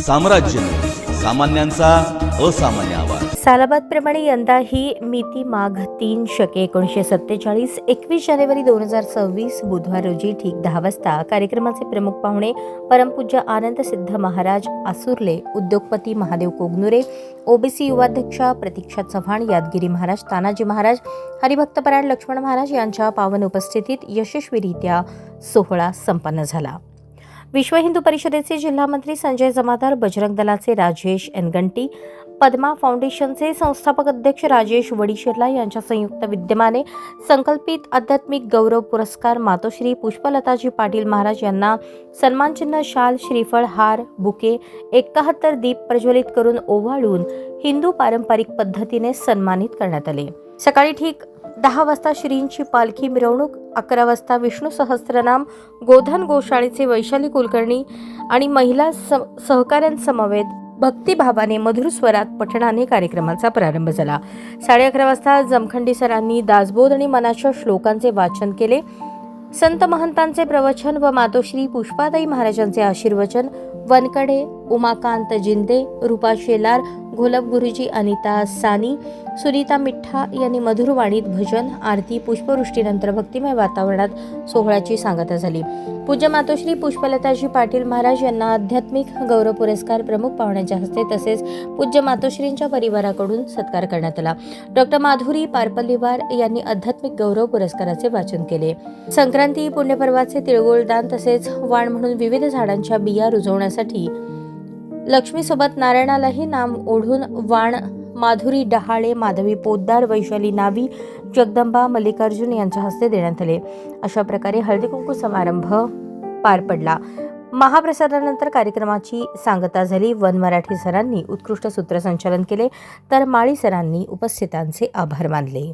साम्राज्य सामान्यांचा असामान्य आवाज। सालाबादप्रमाणे यंदाही मिती माघ 3 शके 1947 21 जानेवारी 2026 बुधवार रोजी ठीक 10 वाजता कार्यक्रमाचे प्रमुख पाहुणे परमपूज्य आनंद सिद्ध महाराज आसुर्ले, उद्योगपती महादेव कोगनुरे, ओबीसी युवाध्यक्षा प्रतीक्षा चव्हाण, यादगिरी महाराज, तानाजी महाराज, हरिभक्तपरायण लक्ष्मण महाराज यांच्या पावन उपस्थितीत यशस्वीरित्या सोहळा संपन्न झाला। विश्व हिंदू परिषदेचे जिल्हामंत्री संजय जमादार, बजरंग दलाचे राजेश एनगंटी, पद्मा फाउंडेशनचे संस्थापक अध्यक्ष राजेश वडीशिरला यांच्या संयुक्त विद्यमाने संकल्पित आध्यात्मिक गौरव पुरस्कार मातोश्री पुष्पलताजी पाटील महाराज यांना सन्मानचिन्ह, शाल, श्रीफळ, हार, बुके, 71 दीप प्रज्वलित करून ओवाळून हिंदू पारंपरिक पद्धतीने सन्मानित करण्यात आले। सकाळी ठीक 10 वाजता श्रींची पालखी मिरवणूक, 11 वाजता विष्णू सहस्त्रनाम, गोधन गोशाळेचे वैशाली कुलकर्णी आणि महिला सहकाऱ्यांसमवेत भक्तिभावाने मधुर स्वरात पठणाने कार्यक्रमाचा प्रारंभ झाला। 11:30 वाजता जमखंडी सरांनी दासबोध आणि मनाच्या श्लोकांचे वाचन केले। संत महंतांचे प्रवचन व मातोश्री पुष्पाताई महाराजांचे आशीर्वचन, वनकडे, उमाकांत जिंदे, रूपा शेलार, घोलप गुरुजी, अनिता सानी, सुनीता मिठ्ठा यांनी मधुर वाणीत भजन, आरती, पुष्पवृष्टीनंतर भक्तिमय वातावरणात सोहळ्याची सांगता झाली। पूज्य मातोश्री पुष्पलताजी पाटील महाराज यांना आध्यात्मिक गौरव पुरस्कार प्रमुख पाहुण्यांच्या हस्ते तसेच पूज्य मातोश्रींच्या परिवाराकडून सत्कार करण्यात आला। डॉक्टर माधुरी पारपल्लीवार यांनी आध्यात्मिक गौरव पुरस्काराचे वाचन केले। संक्रांती पुण्यपर्वाचे तिळगुळ दान तसेच वाण म्हणून विविध झाडांच्या बिया रुजवण्यासाठी लक्ष्मीसोबत नारायणालाही नाम ओढून वाण माधुरी डहाळे, माधवी पोद्दार, वैशाली नावी, जगदंबा मल्लिकार्जुन यांच्या हस्ते देण्यात आले। अशा प्रकारे हळदी कुंकू समारंभ पार पडला। महाप्रसादानंतर कार्यक्रमाची सांगता झाली। वन मराठी सरांनी उत्कृष्ट सूत्रसंचालन केले तर माळी सरांनी उपस्थितांचे आभार मानले।